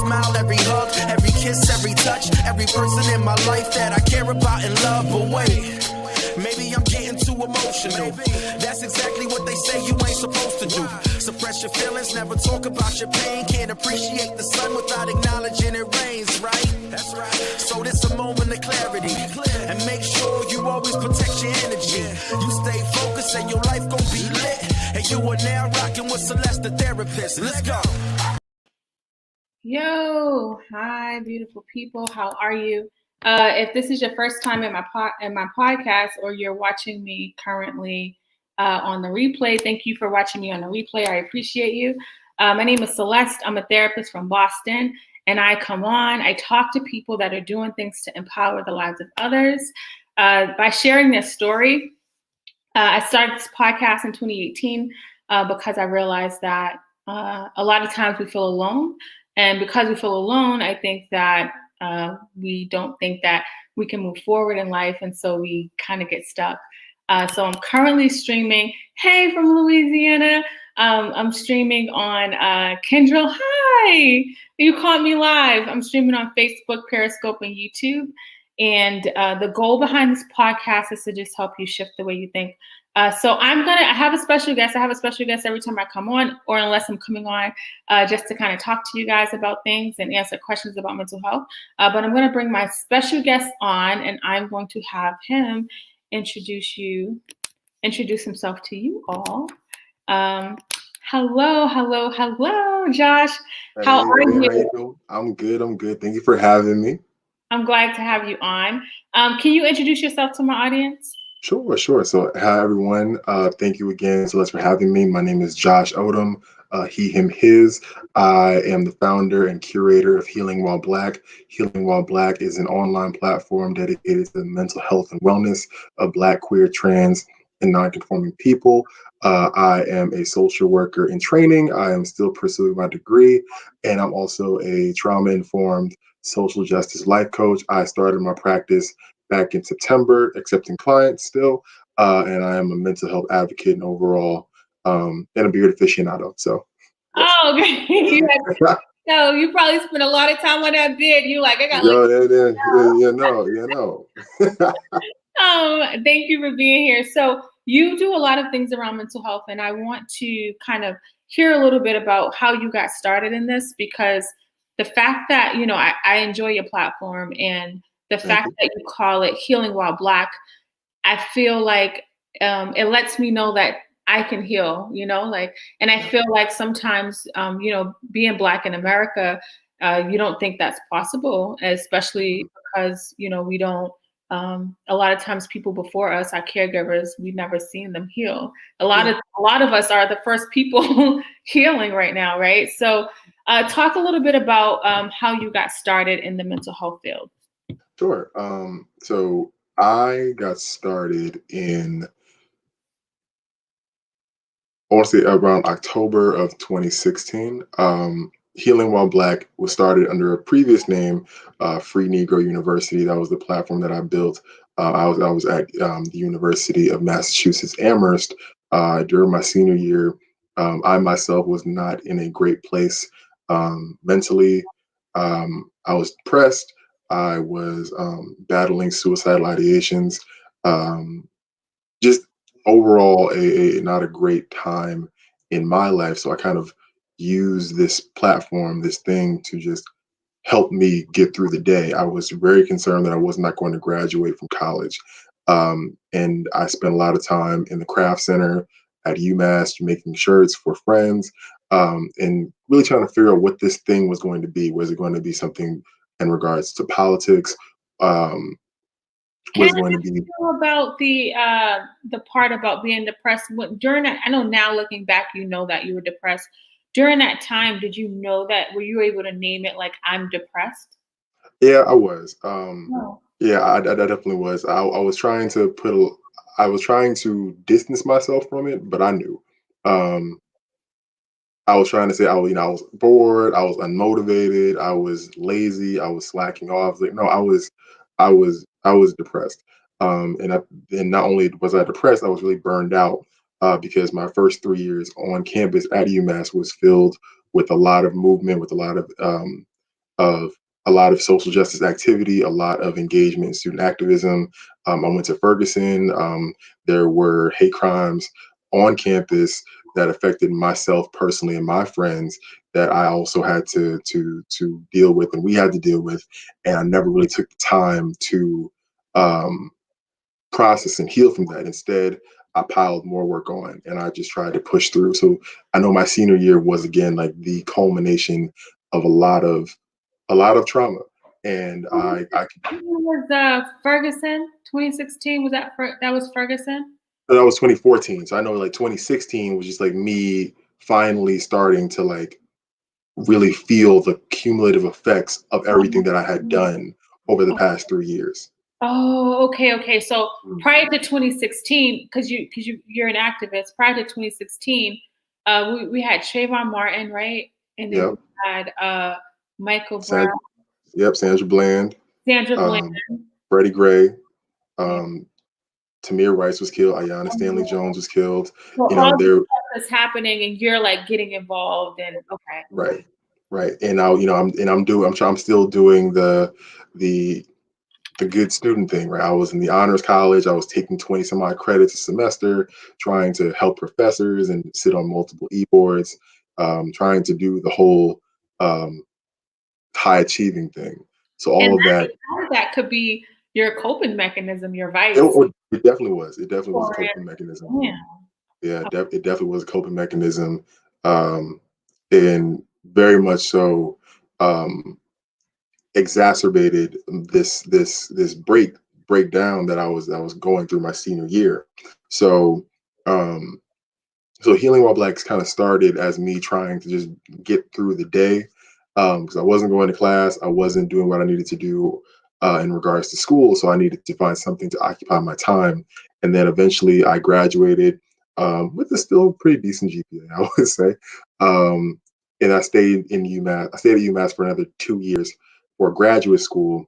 smile, every hug, every kiss, every touch, every person in my life that I care about and love. But wait, maybe I'm getting too emotional. That's exactly what they say you ain't supposed to do. Suppress your feelings, never talk about your pain. Can't appreciate the sun without acknowledging it rains, right? That's right. So this a moment of clarity. And make sure you always protect your energy. You stay focused and your life gon' be lit. And you are now rocking with Celeste, the therapist. Let's go. Yo, hi, beautiful people. How are you? If this is your first time in my podcast, or you're watching me currently on the replay, thank you for watching me on the replay. I appreciate you. My name is Celeste. I'm a therapist from Boston, and I talk to people that are doing things to empower the lives of others by sharing their story. I started this podcast in 2018 because I realized that a lot of times we feel alone. And because we feel alone, I think that we don't think that we can move forward in life. And so we kind of get stuck. So I'm currently streaming. Hey, from Louisiana. I'm streaming on Kendra. Hi, you caught me live. I'm streaming on Facebook, Periscope, and YouTube. And the goal behind this podcast is to just help you shift the way you think. So I have a special guest. I have a special guest every time I come on, or unless I'm coming on just to kind of talk to you guys about things and answer questions about mental health. But I'm going to bring my special guest on, and I'm going to have him introduce himself to you all. Hello, Josh. How are you? How you doing? I'm good. Thank you for having me. I'm glad to have you on. Can you introduce yourself to my audience? Sure. So, hi, everyone. Thank you again, Celeste, for having me. My name is Josh Odam, he, him, his. I am the founder and curator of Healing While Black. Healing While Black is an online platform dedicated to the mental health and wellness of Black, queer, trans, and non-conforming people. I am a social worker in training. I am still pursuing my degree, and I'm also a trauma-informed social justice life coach. I started my practice back in September, accepting clients still, and I am a mental health advocate and overall, and a beard aficionado. So, yes. Oh, okay. So you probably spent a lot of time on that beard. You like, I got no. Thank you for being here. So you do a lot of things around mental health, and I want to kind of hear a little bit about how you got started in this, because the fact that, I enjoy your platform, and the fact that you call it Healing While Black, I feel like it lets me know that I can heal, and I feel like sometimes, being Black in America, you don't think that's possible, especially because, we don't, a lot of times people before us, our caregivers, we've never seen them heal. A lot of us are the first people healing right now, right? So talk a little bit about how you got started in the mental health field. Sure. So I got started in, I want to say, around October of 2016. Healing While Black was started under a previous name, Free Negro University. That was the platform that I built. I was at the University of Massachusetts Amherst during my senior year. I myself was not in a great place mentally. I was depressed. I was battling suicidal ideations. Just overall, a not a great time in my life. So I kind of use this platform, this thing, to just help me get through the day. I was very concerned that I was not going to graduate from college. And I spent a lot of time in the craft center at UMass making shirts for friends, and really trying to figure out what this thing was going to be. Was it going to be something in regards to politics? Was going to be about the part about being depressed during that? I know now, looking back, that you were depressed. During that time, did you know that? Were you able to name it, like, I'm depressed? Yeah, I was. Yeah, I definitely was. I was trying to I was trying to distance myself from it, but I knew. I was trying to say I was bored, I was unmotivated, I was lazy, I was slacking off. Like, no, I was depressed. And not only was I depressed, I was really burned out because my first 3 years on campus at UMass was filled with a lot of movement, with a lot of of a lot of social justice activity, a lot of engagement in student activism. I went to Ferguson. There were hate crimes on campus that affected myself personally and my friends that I also had to deal with, and we had to deal with, and I never really took the time to um, process and heal from that. Instead, I piled more work on, and I just tried to push through. So I know my senior year was again like the culmination of a lot of trauma, and I Was Ferguson 2016? Was that was Ferguson? that was 2014. So I know like 2016 was just like me finally starting to like really feel the cumulative effects of everything that I had done over the past 3 years. Oh, okay, okay. So Mm. prior to 2016, you're an activist. Prior to 2016, we had Trayvon Martin, right? And then we Yep. had Michael Brown, Sandra, yep. Sandra Bland, Sandra Bland. um, Freddie Gray, Yeah. um, Tamir Rice was killed. Ayanna Stanley Jones was killed. So You know, all this they're stuff is happening, and you're like getting involved. And okay, right, right. And now, you know, I'm still doing the the good student thing, right? I was in the honors college. I was taking 20 some odd credits a semester, trying to help professors and sit on multiple e-boards, trying to do the whole um, high achieving thing. So and all of that, that could be your coping mechanism, your it, vice. oh, it definitely was. It definitely was a Or coping mechanism. yeah. Yeah, it definitely was a coping mechanism, um, and very much so. Exacerbated this breakdown that I was going through my senior year. So um, so healing while blacks kind of started as me trying to just get through the day because I wasn't going to class, I wasn't doing what I needed to do in regards to school, so I needed to find something to occupy my time. And then eventually I graduated with a still pretty decent GPA, I would say. Um, and I stayed in UMass. I stayed at UMass for another 2 years for graduate school,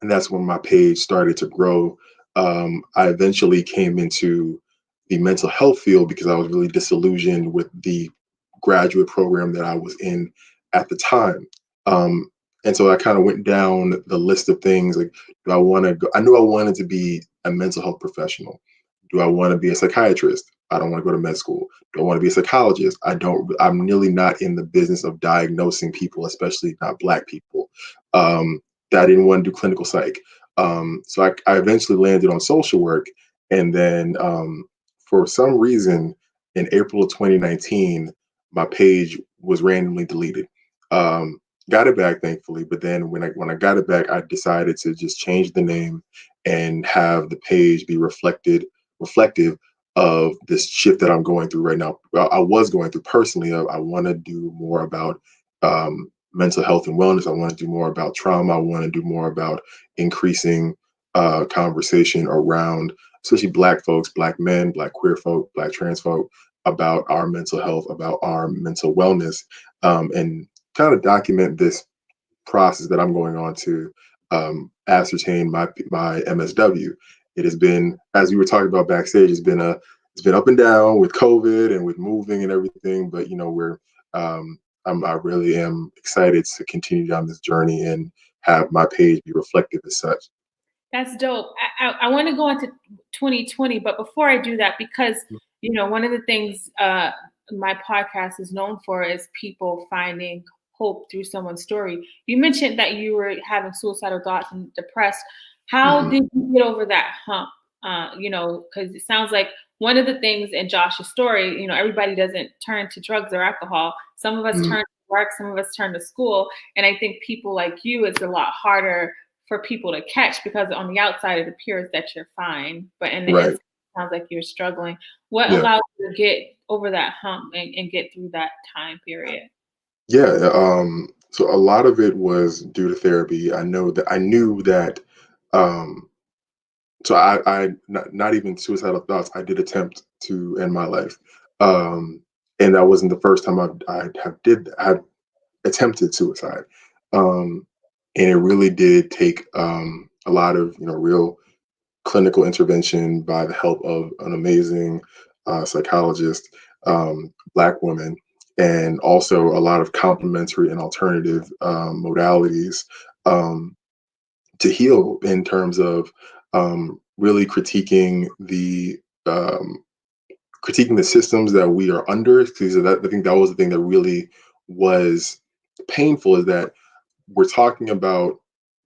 and that's when my page started to grow. I eventually came into the mental health field because I was really disillusioned with the graduate program that I was in at the time. Um, and so I kind of went down the list of things like, do I want to go? I knew I wanted to be a mental health professional. Do I want to be a psychiatrist? I don't want to go to med school. Do I want to be a psychologist? I don't. I'm really not in the business of diagnosing people, especially not Black people. That I didn't want to do clinical psych. So I eventually landed on social work. And then for some reason, in April of 2019, my page was randomly deleted. Um, got it back, thankfully. But then when I got it back, I decided to just change the name and have the page be reflective of this shift that I'm going through right now. I was going through personally. I want to do more about mental health and wellness. I want to do more about trauma. I want to do more about increasing conversation around, especially Black folks, Black men, Black queer folk, Black trans folk, about our mental health, about our mental wellness, and kind of document this process that I'm going on to ascertain my MSW. It has been, as we were talking about backstage, it's been up and down with COVID and with moving and everything. But you know, I really am excited to continue down this journey and have my page be reflective as such. That's dope. I want to go into 2020, but before I do that, because one of the things my podcast is known for is people finding hope through someone's story. You mentioned that you were having suicidal thoughts and depressed. How Mhm. did you get over that hump? Because it sounds like one of the things in Josh's story, everybody doesn't turn to drugs or alcohol. Some of us Mhm. turn to work, some of us turn to school, and I think people like you, it's a lot harder for people to catch because on the outside it appears that you're fine, but in the inside Right. it sounds like you're struggling. What Yeah. allowed you to get over that hump and get through that time period? Yeah. So a lot of it was due to therapy. I knew that um, so I not even suicidal thoughts. I did attempt to end my life, and that wasn't the first time I have attempted suicide, um, and it really did take a lot of real clinical intervention by the help of an amazing psychologist, Black woman, and also a lot of complementary and alternative modalities to heal, in terms of really um, critiquing the systems that we are under. Because I think that was the thing that really was painful, is that we're talking about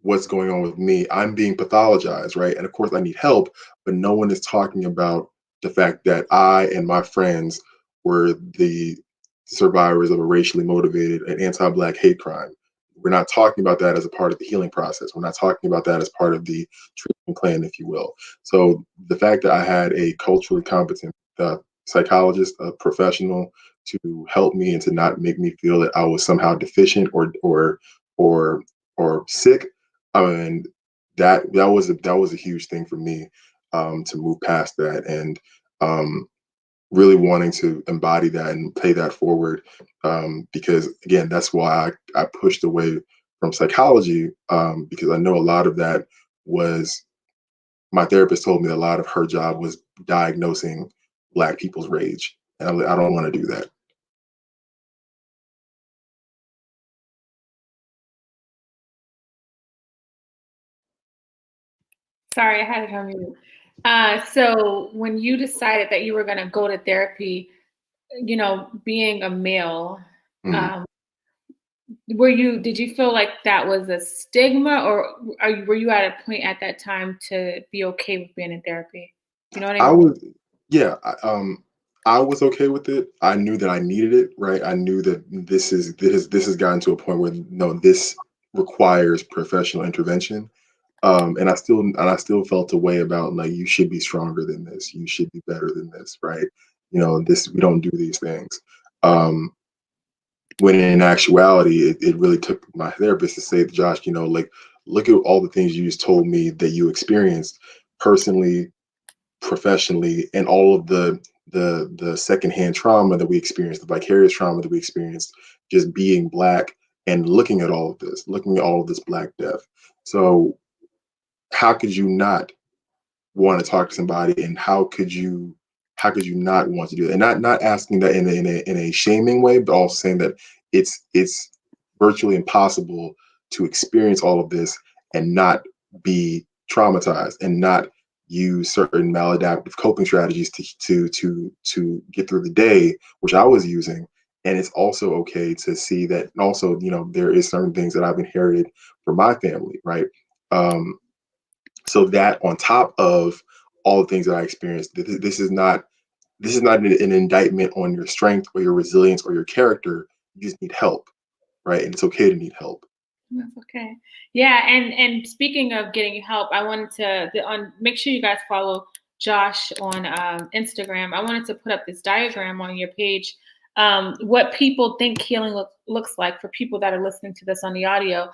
what's going on with me. I'm being pathologized, right? And of course, I need help, but no one is talking about the fact that I and my friends were the survivors of a racially motivated and anti-Black hate crime. We're not talking about that as a part of the healing process. We're not talking about that as part of the treatment plan, if you will. So the fact that I had a culturally competent psychologist, a professional, to help me and to not make me feel that I was somehow deficient or sick. I mean, that was a huge thing for me, to move past that, and really wanting to embody that and pay that forward. Because again, that's why I pushed away from psychology, because I know a lot of that was, my therapist told me a lot of her job was diagnosing Black people's rage, and I don't want to do that. Sorry, I had it on mute. So when you decided that you were going to go to therapy, being a male, Mhm. um, did you feel like that was a stigma, or were you at a point at that time to be okay with being in therapy? You know what I I mean? was, yeah, I was okay with it. I knew that I needed it, right? I knew that this has gotten to a point where, no, this requires professional intervention. And I still felt a way about, like, you should be stronger than this. You should be better than this, right? This, we don't do these things. Um, when in actuality, it really took my therapist to say, Josh, like, look at all the things you just told me that you experienced personally, professionally, and all of the secondhand trauma that we experienced, the vicarious trauma that we experienced, just being Black and looking at all of this, Black death. So how could you not want to talk to somebody, and how could you not want to do it? And not asking that in a shaming way, but also saying that it's virtually impossible to experience all of this and not be traumatized, and not use certain maladaptive coping strategies to get through the day, which I was using. And it's also okay to see that, and also, there is certain things that I've inherited from my family, right? um, so that, on top of all the things that I experienced, this is not an indictment on your strength or your resilience or your character. You just need help, right? And it's okay to need help. That's okay. Yeah, and speaking of getting help, I wanted to make sure you guys follow Josh on Instagram. I wanted to put up this diagram on your page, what people think healing looks like for people that are listening to this on the audio.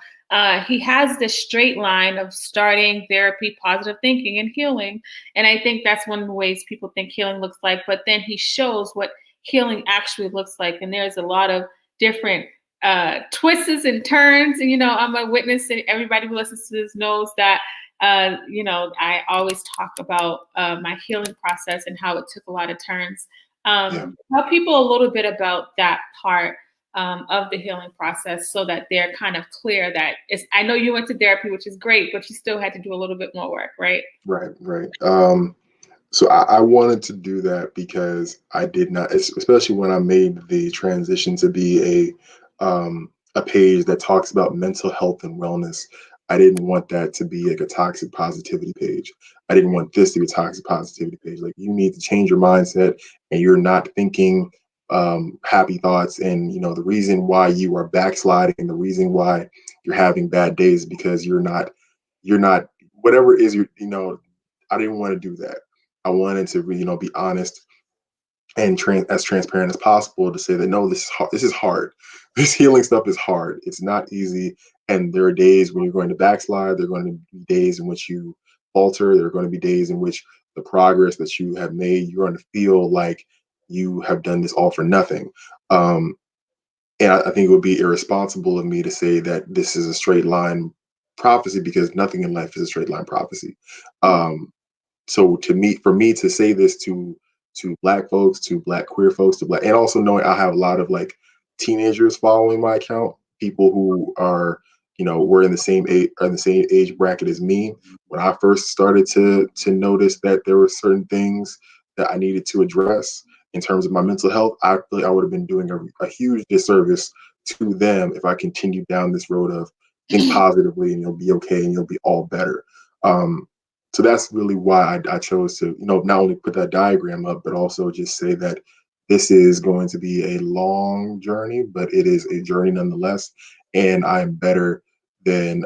He has this straight line of starting, therapy, positive thinking, and healing, and I think that's one of the ways people think healing looks like. But then he shows what healing actually looks like, and there's a lot of different twists and turns. And, I'm a witness, and everybody who listens to this knows that, I always talk about my healing process and how it took a lot of turns. Yeah. Tell people a little bit about that part of the healing process, so that they're kind of clear that I know you went to therapy, which is great, but you still had to do a little bit more work, right? Right. So I wanted to do that because I did not, especially when I made the transition to be a page that talks about mental health and wellness. I didn't want that to be like a toxic positivity page. I didn't want this to be a toxic positivity page. Like, you need to change your mindset, and you're not thinking happy thoughts. And the reason why you are backsliding, the reason why you're having bad days, because you're not whatever it is I didn't want to do that. I wanted to, be honest and as transparent as possible, to say that, no, this is hard. This is hard. This healing stuff is hard. It's not easy, and there are days when you're going to backslide. There are going to be days in which you falter. There are going to be days in which the progress that you have made, you're going to feel like you have done this all for nothing. And I think it would be irresponsible of me to say that this is a straight line prophecy, because nothing in life is a straight line prophecy. So for me to say this to to Black folks, to Black queer folks, to Black, and also knowing I have a lot of like teenagers following my account, people who are, were in the same age bracket as me. When I first started to notice that there were certain things that I needed to address in terms of my mental health, I feel like I would have been doing a huge disservice to them if I continued down this road of think positively and you'll be okay and you'll be all better. So that's really why I chose to, not only put that diagram up, but also just say that this is going to be a long journey, but it is a journey nonetheless. And I'm better than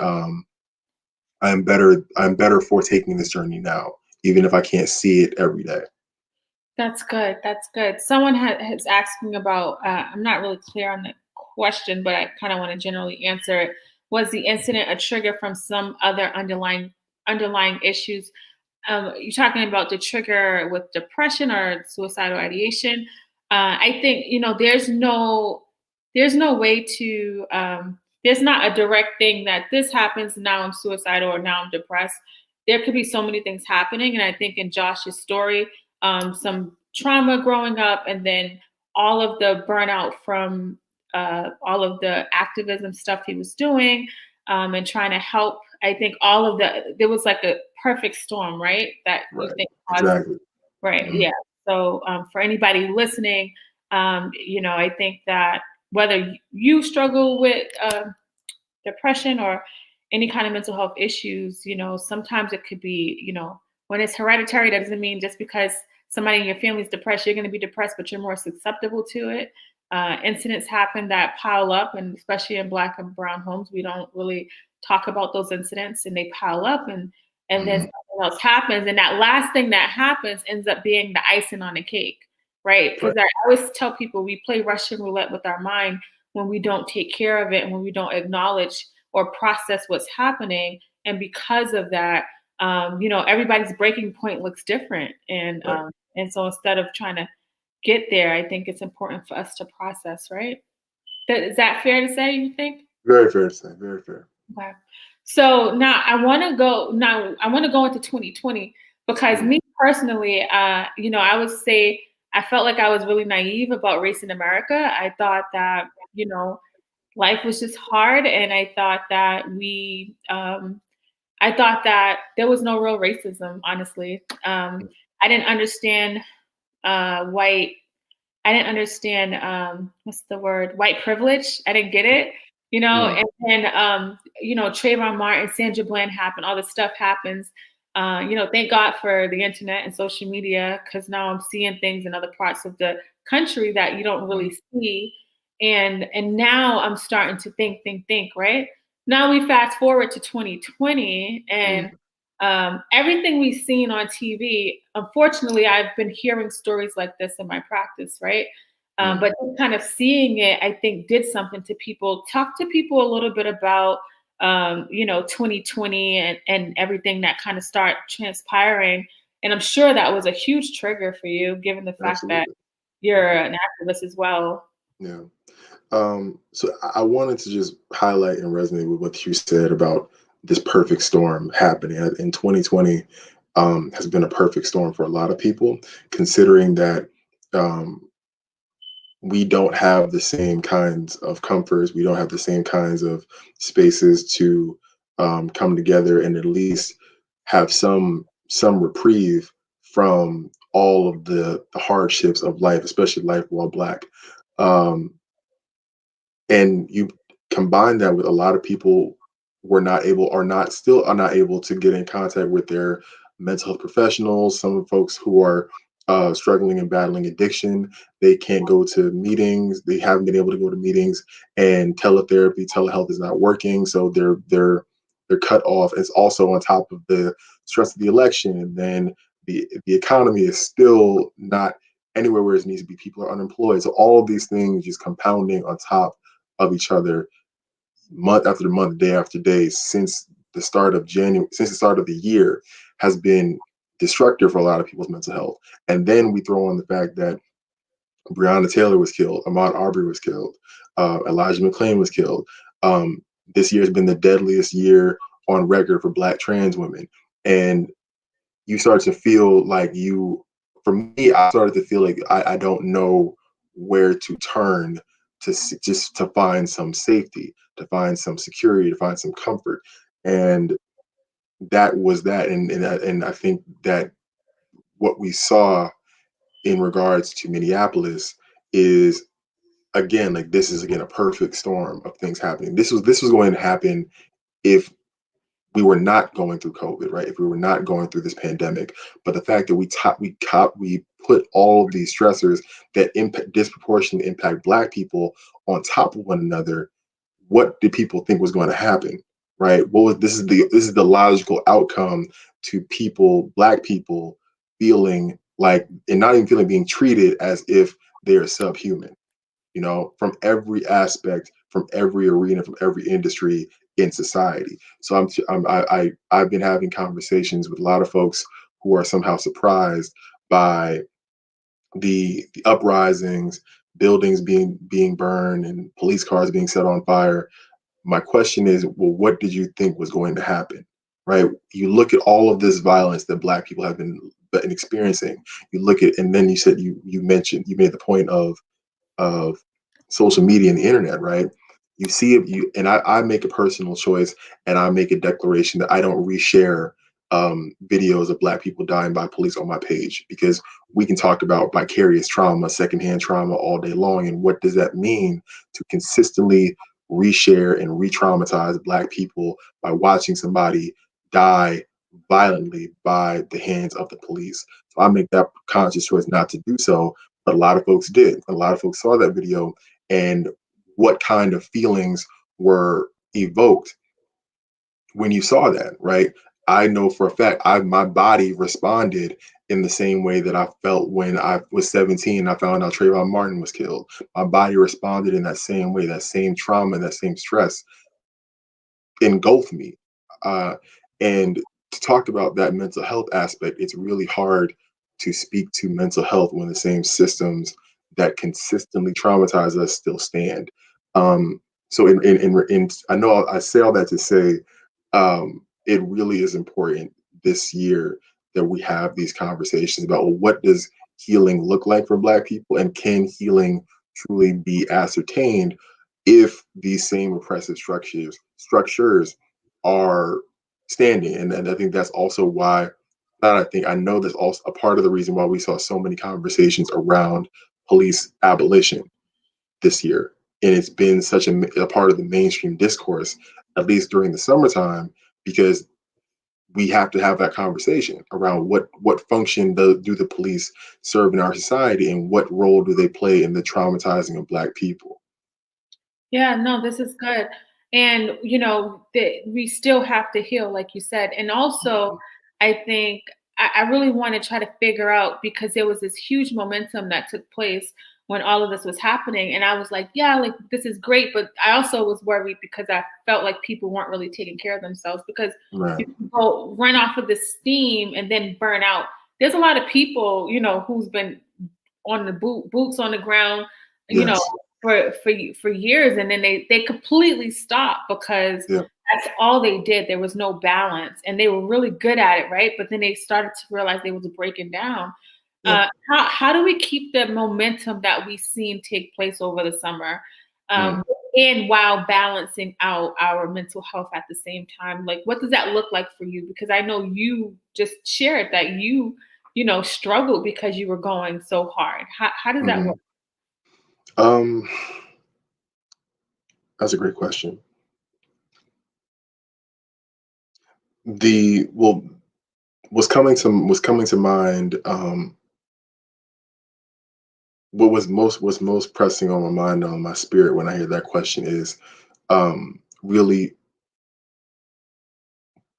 I'm better for taking this journey now, even if I can't see it every day. That's good. That's good. Someone has asking about. I'm not really clear on the question, but I kind of want to generally answer it. Was the incident a trigger from some other underlying issues? You're talking about the trigger with depression or suicidal ideation. I think there's no way to there's not a direct thing that this happens now I'm suicidal or now I'm depressed. There could be so many things happening, and I think in Josh's story, some trauma growing up, and then all of the burnout from all of the activism stuff he was doing, and trying to help. I think all of there was like a perfect storm, right? That you Right. think caused, Exactly. right? Mm-hmm. Yeah. So for anybody listening, I think that whether you struggle with depression or any kind of mental health issues, sometimes it could be, when it's hereditary, that doesn't mean just because somebody in your family is depressed, you're going to be depressed, but you're more susceptible to it. Incidents happen that pile up, and especially in Black and brown homes, we don't really talk about those incidents, and they pile up, and then something else happens, and that last thing that happens ends up being the icing on the cake, right? Because I always tell people we play Russian roulette with our mind when we don't take care of it and when we don't acknowledge or process what's happening. And because of that, everybody's breaking point looks different. And so instead of trying to get there, I think it's important for us to process, right? Is that fair to say, you think? Very fair to say, very fair. Okay. So now I want to go into 2020 because me personally, I would say I felt like I was really naive about race in America. I thought that, life was just hard. And I thought that I thought that there was no real racism, honestly. I didn't understand white. I didn't understand what's the word? White privilege. I didn't get it, And then Trayvon Martin, Sandra Bland happened. All this stuff happens. Thank God for the internet and social media, because now I'm seeing things in other parts of the country that you don't really see. And now I'm starting to think, right? Now we fast forward to 2020, and everything we've seen on TV, unfortunately, I've been hearing stories like this in my practice, right? But kind of seeing it, I think, did something to people. Talk to people a little bit about, 2020 and everything that kind of started transpiring. And I'm sure that was a huge trigger for you, given the fact that you're an activist as well. Yeah. So I wanted to just highlight and resonate with what you said about this perfect storm happening in 2020. Has been a perfect storm for a lot of people, considering that we don't have the same kinds of comforts, we don't have the same kinds of spaces to come together and at least have some reprieve from all of the hardships of life, especially life while Black. And you combine that with a lot of people were not able or not still are not able to get in contact with their mental health professionals. Some folks who are struggling and battling addiction, they can't go to meetings. They haven't been able to go to meetings, and telehealth is not working. So they're cut off. It's also on top of the stress of the election, and then the economy is still not anywhere where it needs to be. People are unemployed. So all of these things just compounding on top of each other month after month, day after day, since the start of the year, has been destructive for a lot of people's mental health. And then we throw on the fact that Breonna Taylor was killed, Ahmaud Arbery was killed, Elijah McClain was killed. This year has been the deadliest year on record for Black trans women. And you start to feel like you for me, I started to feel like I don't know where to turn just to find some safety, to find some security, to find some comfort. And that was that. And I think that what we saw in regards to Minneapolis is, again, like, this is again a perfect storm of things happening. This was going to happen if we were not going through COVID, right? If we were not going through this pandemic. But the fact that we put all of these stressors that disproportionately impact Black people on top of one another, what did people think was going to happen, right? This is the logical outcome to people, Black people, feeling like, and not even feeling, being treated as if they are subhuman, from every aspect, from every arena, from every industry in society. So I've been having conversations with a lot of folks who are somehow surprised by the uprisings, buildings being burned, and police cars being set on fire. My question is, well, what did you think was going to happen? Right? You look at all of this violence that Black people have been experiencing. You look at, and then you made the point of social media and the internet, right? You see it, I make a personal choice, and I make a declaration that I don't reshare videos of Black people dying by police on my page, because we can talk about vicarious trauma, secondhand trauma all day long, and what does that mean to consistently reshare and re-traumatize Black people by watching somebody die violently by the hands of the police. So I make that conscious choice not to do so, but a lot of folks did. A lot of folks saw that video, and what kind of feelings were evoked when you saw that, right? I know for a fact my body responded in the same way that I felt when I was 17 and I found out Trayvon Martin was killed. My body responded in that same way, that same trauma, that same stress engulfed me. And to talk about that mental health aspect, it's really hard to speak to mental health when the same systems that consistently traumatize us still stand. So I know I say all that to say, it really is important this year that we have these conversations about, well, what does healing look like for Black people, and can healing truly be ascertained if these same oppressive structures are standing. And I think that's also why, not I think, I know that's also a part of the reason why we saw so many conversations around police abolition this year. And it's been such a part of the mainstream discourse, at least during the summertime, because we have to have that conversation around what function do the police serve in our society, and what role do they play in the traumatizing of Black people. Yeah, no, this is good. And we still have to heal, like you said. And also, I think I really want to try to figure out, because there was this huge momentum that took place when all of this was happening. And I was like, yeah, like, this is great. But I also was worried because I felt like people weren't really taking care of themselves, because Right. you can go run off of this steam and then burn out. There's a lot of people, who's been on the boots on the ground, you know, Yes. for years, and then they completely stopped because Yeah. that's all they did. There was no balance, and they were really good at it, right? But then they started to realize they was breaking down. Yeah. How do we keep the momentum that we've seen take place over the summer, Mm. and while balancing out our mental health at the same time? Like, what does that look like for you? Because I know you just shared that you struggled because you were going so hard. How does that Mhm. work? Um, that's a great question. The well, was coming to mind. What was most pressing on my mind, on my spirit, when I hear that question is, really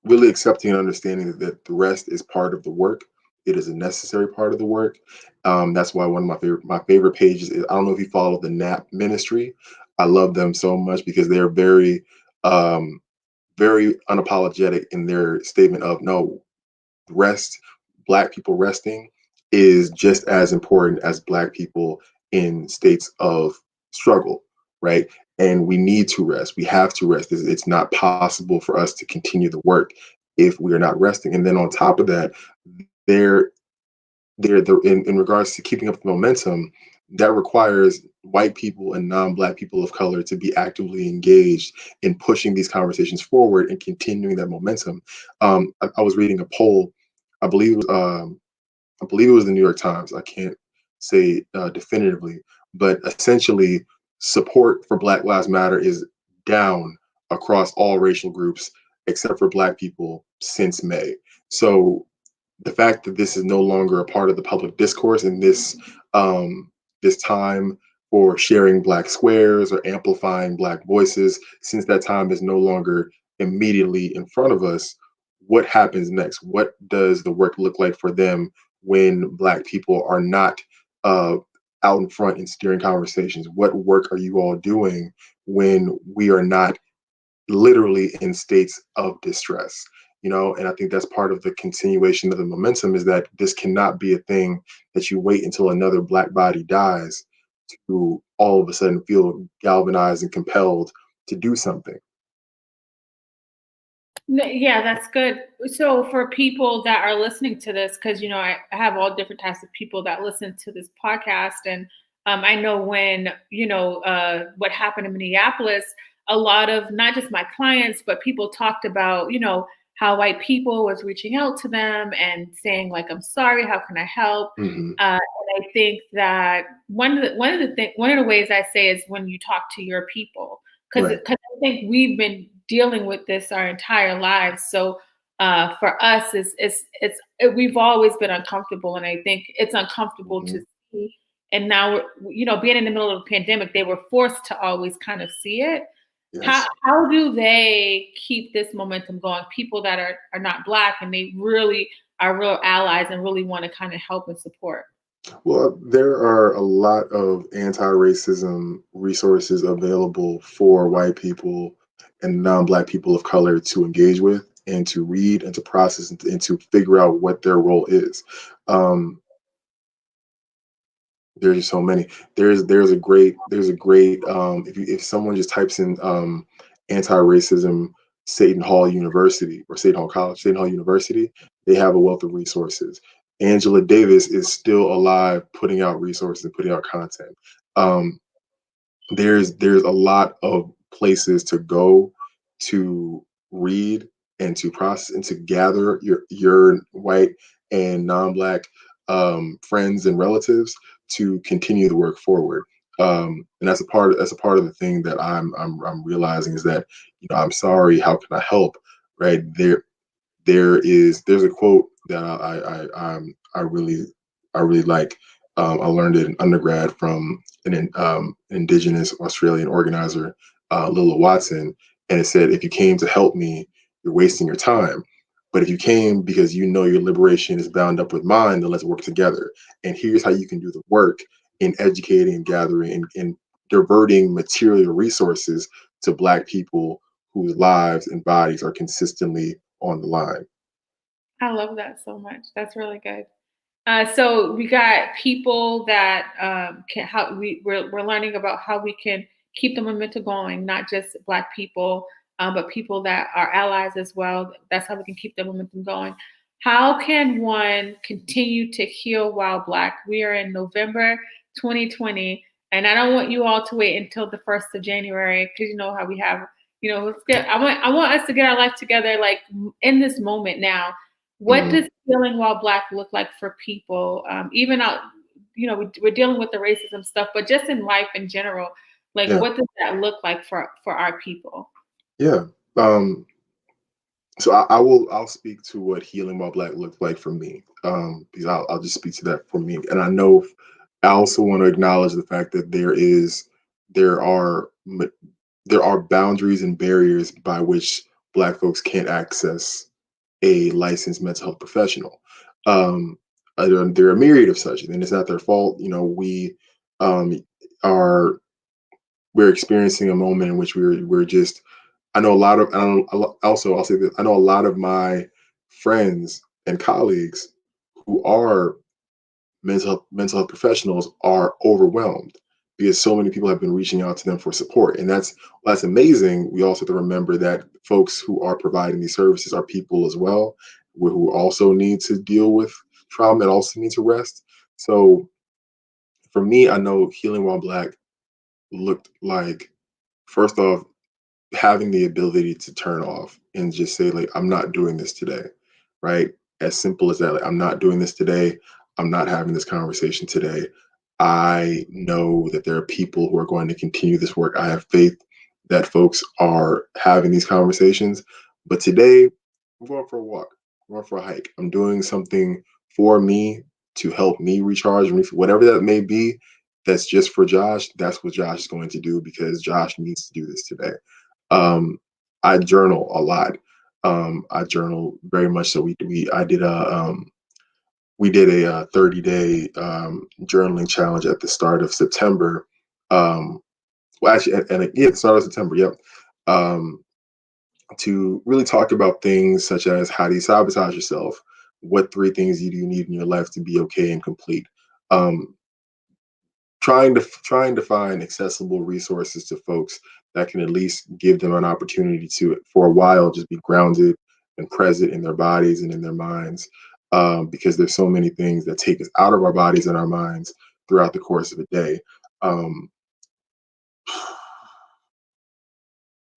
really accepting and understanding that the rest is part of the work. It is a necessary part of the work. That's why one of my favorite pages is, I don't know if you follow the NAP ministry. I love them so much because they're um, very unapologetic in their statement of, no, rest, Black people resting is just as important as Black people in states of struggle, right? And we need to rest. We have to rest. It's not possible for us to continue the work if we are not resting. And then on top of that, there in regards to keeping up the momentum, that requires white people and non-black people of color to be actively engaged in pushing these conversations forward and continuing that momentum. I was reading a poll, I believe it was I believe it was the New York Times. I can't say definitively, but essentially, support for Black Lives Matter is down across all racial groups except for Black people since May. So the fact that this is no longer a part of the public discourse in this time for sharing Black squares or amplifying Black voices, since that time is no longer immediately in front of us, what happens next? What does the work look like for them when Black people are not uh, out in front and steering conversations? What work are you all doing when we are not literally in states of distress? And I think that's part of the continuation of the momentum, is that this cannot be a thing that you wait until another Black body dies to all of a sudden feel galvanized and compelled to do something. Yeah, that's good. So for people that are listening to this, because I have all different types of people that listen to this podcast, and I know when what happened in Minneapolis, a lot of not just my clients, but people talked about how white people was reaching out to them and saying like, "I'm sorry, how can I help?" Mm-hmm. And I think that one of the ways I say is when you talk to your people, because Right. I think we've been dealing with this our entire lives. So for us, we've always been uncomfortable, and I think it's uncomfortable Mm-hmm. to see. And now, being in the middle of a pandemic, they were forced to always kind of see it. Yes. How do they keep this momentum going? People that are not Black and they really are real allies and really want to kind of help and support. Well, there are a lot of anti-racism resources available for white people and non-black people of color to engage with and to read and to process and to figure out what their role is. Um, there's just so many. There's a great if someone just types in anti-racism Satan Hall University or Satan Hall College, Satan Hall University, they have a wealth of resources. Angela Davis is still alive, putting out resources and putting out content. Um, there's a lot of places to go to read and to process and to gather your white and non-black friends and relatives to continue the work forward. And that's a part of the thing that I'm realizing, is that I'm sorry, how can I help? Right there, there's a quote that I really like. I learned it in undergrad from an indigenous Australian organizer, Lila Watson, and it said, "If you came to help me, you're wasting your time. But if you came because you know your liberation is bound up with mine, then let's work together. And here's how you can do the work in educating and gathering and diverting material resources to Black people whose lives and bodies are consistently on the line." I love that so much. That's really good. So we got people that can how we're learning about how we can keep the momentum going, not just Black people, but people that are allies as well. That's how we can keep the momentum going. How can one continue to heal while Black? We are in November 2020, and I don't want you all to wait until the 1st of January, because you know how we have, I want us to get our life together like in this moment now. What Mhm. does healing while Black look like for people? Even out, we're dealing with the racism stuff, but just in life in general, like Yeah, what does that look like for our people? yeah. So I'll speak to what healing while Black looked like for me, because I'll just speak to that for me. And I know I also want to acknowledge the fact that there are there are boundaries and barriers by which Black folks can't access a licensed mental health professional. Um, there are a myriad of such, and it's not their fault. We um, are we're experiencing a moment in which we're just. I know a lot of. I don't, also, I'll say this. I know a lot of my friends and colleagues who are mental health professionals are overwhelmed because so many people have been reaching out to them for support, and that's amazing. We also have to remember that folks who are providing these services are people as well, who also need to deal with trauma, it also means to rest. So for me, I know healing while Black looked like, first off, having the ability to turn off and just say, like, I'm not doing this today, right? As simple as that. Like, I'm not doing this today. I'm not having this conversation today. I know that there are people who are going to continue this work. I have faith that folks are having these conversations. But today, I'm going for a walk, I'm going for a hike. I'm doing something for me to help me recharge, whatever that may be. That's just for Josh. That's what Josh is going to do because Josh needs to do this today. Um, I journal a lot. I journal very much. So we did a 30-day journaling challenge at the start of September. Well, actually, at the start of September. Yep. Um, to really talk about things such as how do you sabotage yourself? What 3 things do you need in your life to be okay and complete? Um, trying to find accessible resources to folks that can at least give them an opportunity to, for a while, just be grounded and present in their bodies and in their minds, because there's so many things that take us out of our bodies and our minds throughout the course of a day. Um,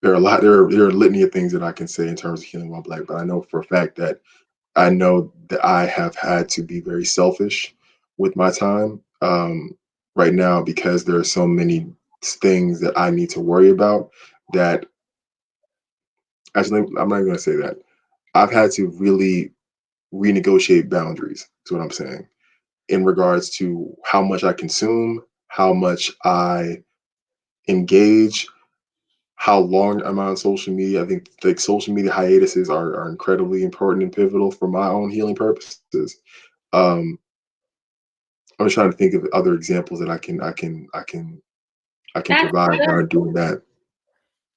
there are a litany of things that I can say in terms of healing while Black, but I know for a fact that I have had to be very selfish with my time right now because there are so many things that I need to worry about that actually, I'm not even going to say that. I've had to really renegotiate boundaries, is what I'm saying, in regards to how much I consume, how much I engage, how long I'm on social media. I think like social media hiatuses are incredibly important and pivotal for my own healing purposes. Um, I'm just trying to think of other examples that I can That's provide good. around doing that.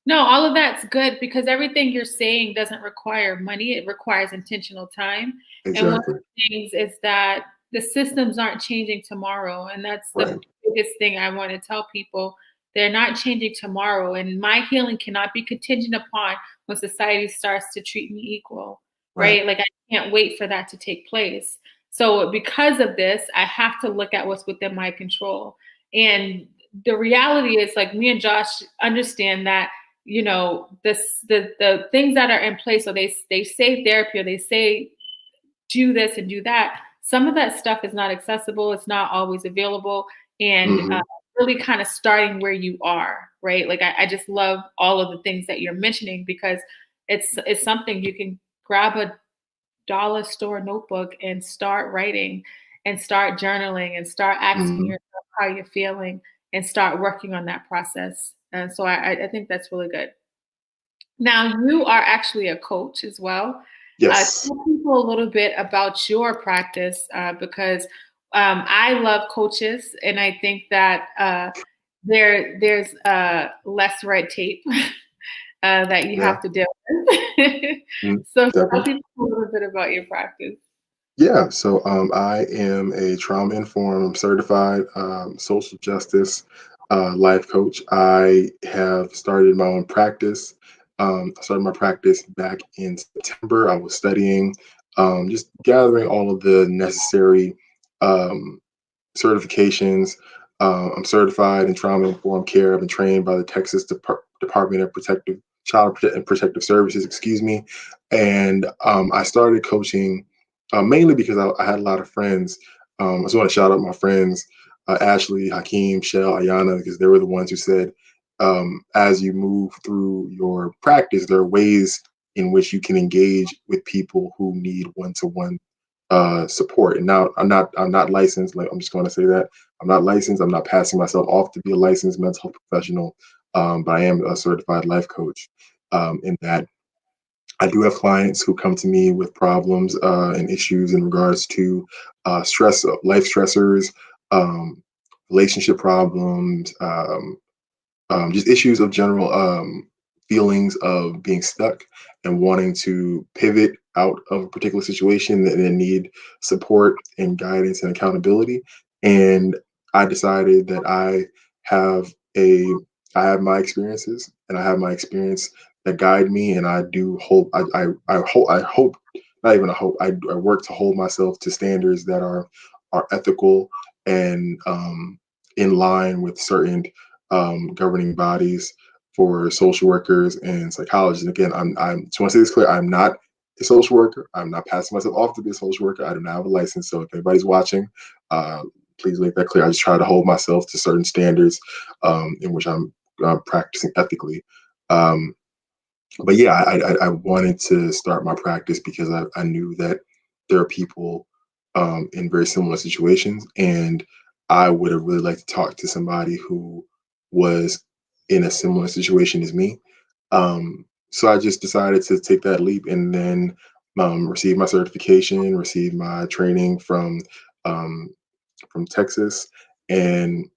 No, all of that's good because everything you're saying doesn't require money. It requires intentional time. And one of Exactly. the things is that the systems aren't changing tomorrow. And that's the Right. biggest thing I want to tell people. They're not changing tomorrow. And my healing cannot be contingent upon when society starts to treat me equal, Right. right? Like I can't wait for that to take place. So because of this, I have to look at what's within my control. And the reality is like me and Josh understand that the things that are in place, so they say therapy or they say do this and do that, some of that stuff is not accessible, it's not always available. And Hmm. really kind of starting where you are, right? Like I just love all of the things that you're mentioning because it's something you can grab a dollar store notebook and start writing and start journaling and start asking Hmm. yourself how you're feeling and start working on that process. And so I think that's really good. Now, you are actually a coach as well. Yes. Tell people a little bit about your practice because I love coaches, and I think that there's less red tape that you Yeah. have to deal with. Mm, So, tell definitely. people a little bit about your practice. Yeah. So I am a trauma informed certified social justice life coach. I have started my own practice. I started my practice back in September. I was studying, just gathering all of the necessary um, certifications. I'm certified in trauma informed care. I've been trained by the Texas Department of and Protective Services, excuse me. And I started coaching mainly because I had a lot of friends. I just want to shout out my friends, Ashley, Hakeem, Shell, Ayana, because they were the ones who said, as you move through your practice, there are ways in which you can engage with people who need one-to-one support. And now I'm not licensed. Like I'm just going to say that I'm not licensed. I'm not passing myself off to be a licensed mental health professional, but I am a certified life coach. In that I do have clients who come to me with problems and issues in regards to stress, life stressors, um, relationship problems, just issues of general feelings of being stuck and wanting to pivot out of a particular situation and then need support and guidance and accountability. And I decided that have a I have my experiences and I have my experience that guide me, and I do hope I hope not even a hope. I work to hold myself to standards that are ethical and in line with certain governing bodies for social workers and psychologists. And again, I'm just want to say this clear. I'm not a social worker. I'm not passing myself off to be a social worker. I do not have a license. So if anybody's watching, please make that clear. I just try to hold myself to certain standards in which I'm practicing ethically. But yeah, I wanted to start my practice because I knew that there are people in very similar situations, and I would have really liked to talk to somebody who was in a similar situation as me. So I just decided to take that leap and then receive my certification, receive my training um, from Texas, and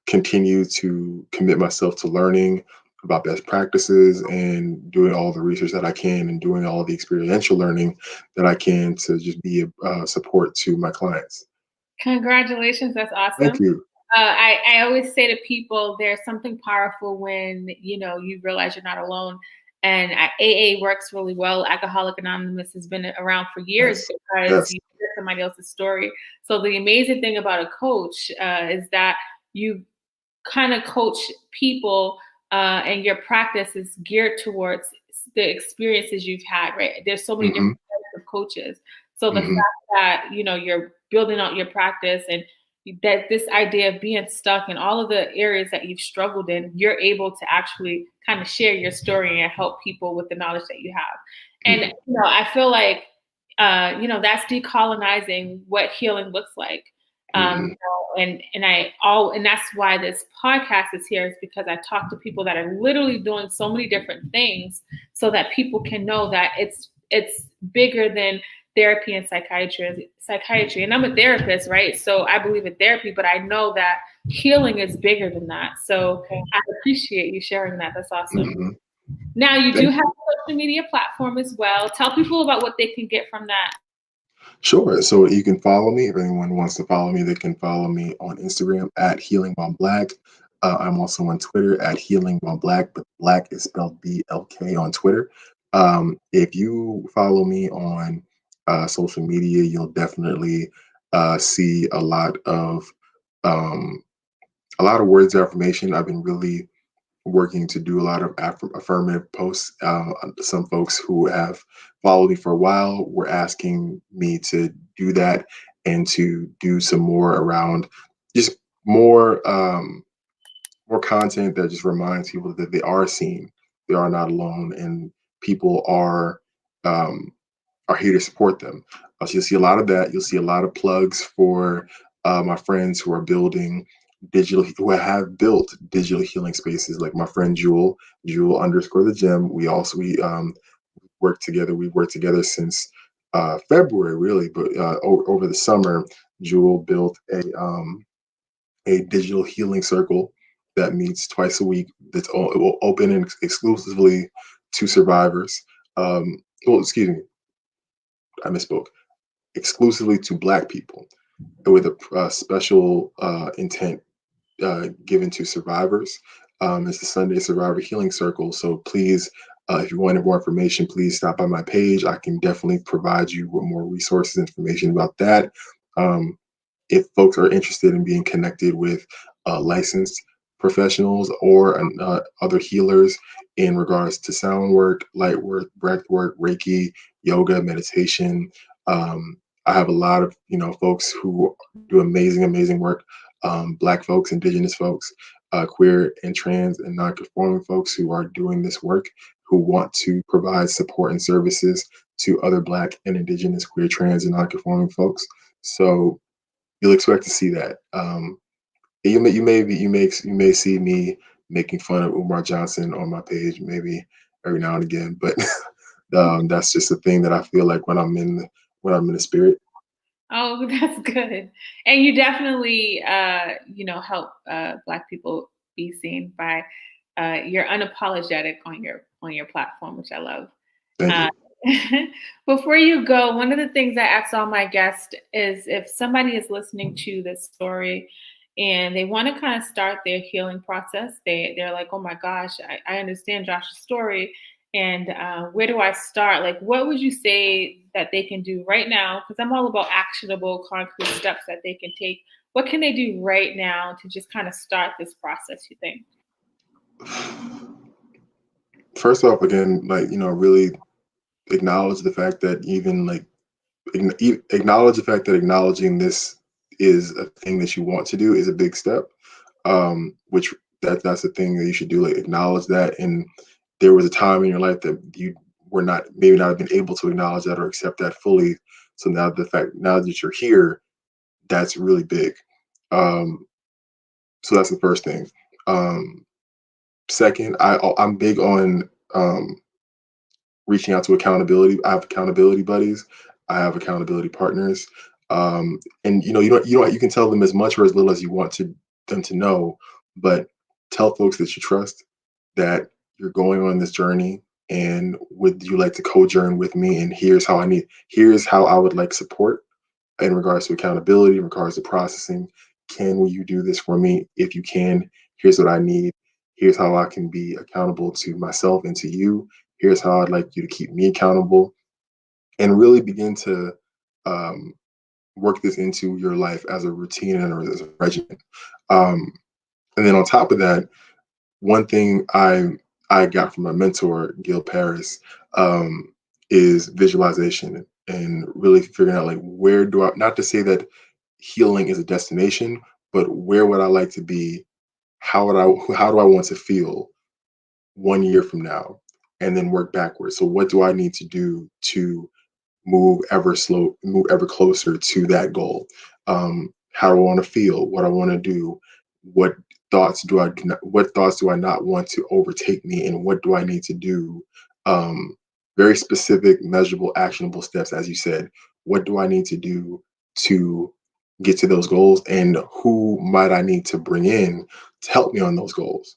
continue to commit myself to learning about best practices and doing all the research that I can and doing all the experiential learning that I can to just be a support to my clients. Congratulations, that's Thank awesome. you. I always say to people, there's something powerful when you realize you're not alone. And AA works really well. Alcoholic Anonymous has been around for years Yes. because Yes. you hear somebody else's story. So the amazing thing about a coach is that you kind of coach people, and your practice is geared towards the experiences you've had, right? There's so many different Hmm. types of coaches. So the fact Hmm. that, you're building out your practice, and that this idea of being stuck in all of the areas that you've struggled in, you're able to actually kind of share your story and help people with the knowledge that you have. And, Hmm. I feel like, that's decolonizing what healing looks like. Hmm. And that's why this podcast is here, is because I talk to people that are literally doing so many different things so that people can know that it's bigger than therapy and psychiatry. And I'm a therapist, right? So I believe in therapy, but I know that healing is bigger than that. So I appreciate you sharing that. That's awesome. Hmm. Now you do Thank have you. a social media platform as well. Tell people about what they can get from that. Sure. So you can follow me. If anyone wants to follow me, they can follow me on Instagram at Healing While Black. I'm also on Twitter at Healing While Black, but Black is spelled BLK on Twitter. If you follow me on social media, you'll definitely see um, a lot of words of affirmation. I've been really working to do a lot of affirmative posts. Some folks who have followed me for a while were asking me to do that and to do some more around just more more content that just reminds people that they are seen, they are not alone, and people um, are here to support them. So you'll see a lot of that. You'll see a lot of plugs for my friends who are building who have built digital healing spaces, like my friend Jewel underscore the gym. We work together. We've worked together since February, really, but over the summer, Jewel built a digital healing circle that meets twice a week. It will open exclusively to survivors. Well, excuse me, I misspoke, exclusively to Black people with a special intent given to survivors. It's the Sunday Survivor Healing Circle. So please, if you wanted more information, please stop by my page. I can definitely provide you with more resources, information about that. Um, if folks are interested in being connected with licensed professionals or other healers in regards to sound work, light work, breath work, Reiki, yoga, meditation. I have a lot of folks who do amazing work. Black folks, Indigenous folks, queer and trans and non-conforming folks who are doing this work, who want to provide support and services to other Black and Indigenous, queer, trans, and non-conforming folks. So you'll expect to see that. You may see me making fun of Umar Johnson on my page, maybe every now and again, but that's just a thing that I feel like when I'm in the spirit. Oh, that's good. And you definitely, help Black people be seen by you're unapologetic on your platform, which I love. Thank Uh, you. Before you go, one of the things I ask all my guests is if somebody is listening to this story and they want to kind of start their healing process, they're like, oh my gosh, I understand Josh's story. And where do I start? Like, what would you say that they can do right now? Because I'm all about actionable, concrete steps that they can take. What can they do right now to just kind of start this process, you think? First off, again, like, really acknowledge the fact that acknowledge the fact that acknowledging this is a thing that you want to do is a big step. Which that's the thing that you should do. Like, acknowledge that, and there was a time in your life that you were not maybe not have been able to acknowledge that or accept that fully. So now that you're here, that's really big. So that's the first thing. Second, I'm big on reaching out to accountability. I have accountability buddies. I have accountability partners. And you can tell them as much or as little as you want them to know, but tell folks that you trust that you're going on this journey, and would you like to co-journey with me? And here's how I would like support in regards to accountability, in regards to processing. Will you do this for me? If you can, here's what I need. Here's how I can be accountable to myself and to you. Here's how I'd like you to keep me accountable, and really begin to work this into your life as a routine and as a regimen. And then on top of that, one thing I got from my mentor, Gil Paris, is visualization, and really figuring out, like, where do I, not to say that healing is a destination, but where would I like to be? How do I want to feel 1 year from now? And then work backwards. So what do I need to do to move ever closer to that goal? How do I want to feel? What I want to do? What thoughts do I not want to overtake me? And what do I need to do? Very specific, measurable, actionable steps, as you said. What do I need to do to get to those goals? And who might I need to bring in to help me on those goals?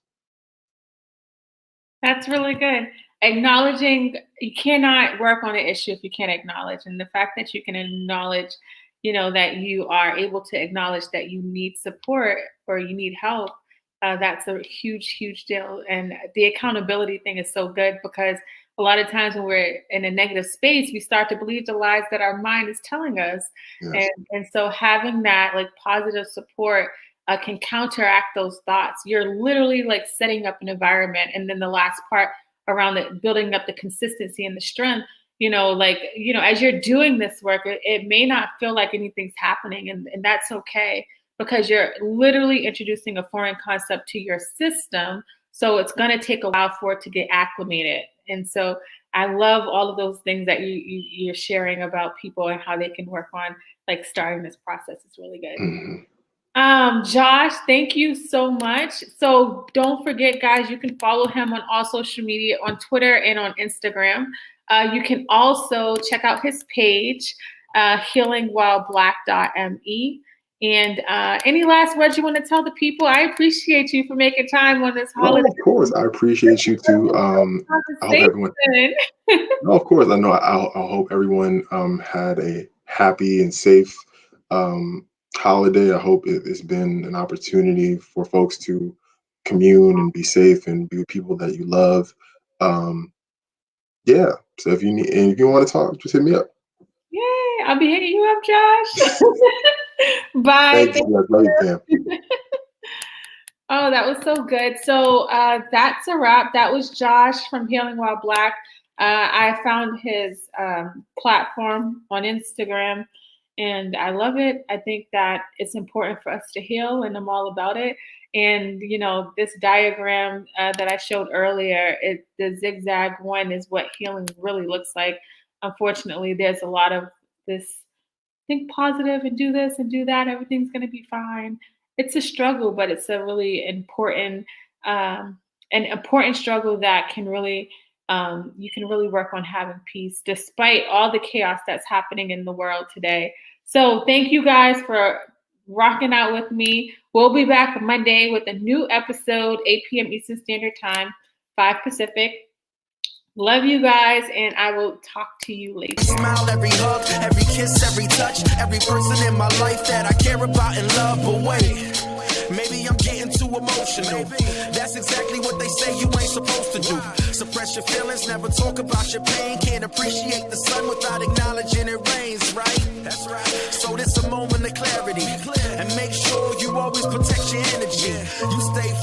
That's really good. Acknowledging, you cannot work on an issue if you can't acknowledge. And the fact that you can acknowledge, that you are able to acknowledge that you need support or you need help, that's a huge, huge deal. And the accountability thing is so good, because a lot of times when we're in a negative space, we start to believe the lies that our mind is telling us. Yes. And so having that, like, positive support can counteract those thoughts. You're literally like setting up an environment. And then the last part around it, building up the consistency and the strength, as you're doing this work, it may not feel like anything's happening. And that's okay, because you're literally introducing a foreign concept to your system. So it's going to take a while for it to get acclimated. And so I love all of those things that you're sharing about people and how they can work on, like, starting this process. It's really good. Mm-hmm. Josh, thank you so much. So don't forget, guys, you can follow him on all social media, on Twitter and on Instagram. You can also check out his page, healingwhileblack.me. And any last words you want to tell the people? I appreciate you for making time on this holiday. Oh, of course, I appreciate you too. I hope everyone. No, of course, I know. I hope everyone had a happy and safe holiday. I hope it's been an opportunity for folks to commune and be safe and be with people that you love. Yeah. So if you want to talk, just hit me up. Yay! I'll be hitting you up, Josh. Bye. Thank you. Love you, Pam. Oh, that was so good. So that's a wrap. That was Josh from Healing While Black. I found his platform on Instagram, and I love it. I think that it's important for us to heal, and I'm all about it. And, this diagram that I showed earlier, the zigzag one is what healing really looks like. Unfortunately, there's a lot of this, think positive and do this and do that, everything's going to be fine. It's a struggle, but it's a really important struggle that can really, you can really work on having peace despite all the chaos that's happening in the world today. So thank you guys for rocking out with me. We'll be back Monday with a new episode, 8 p.m. Eastern Standard Time, 5 Pacific. Love you guys, and I will talk to you later. Smile, every hug, every kiss, every touch, every person in my life that I care about and love. But wait, maybe I'm getting too emotional. That's exactly what they say you ain't supposed to do. Suppress your feelings, never talk about your pain. Can't appreciate the sun without acknowledging it rains, right? That's right. So this a moment of clarity. And make sure you always protect your energy. You stay focused.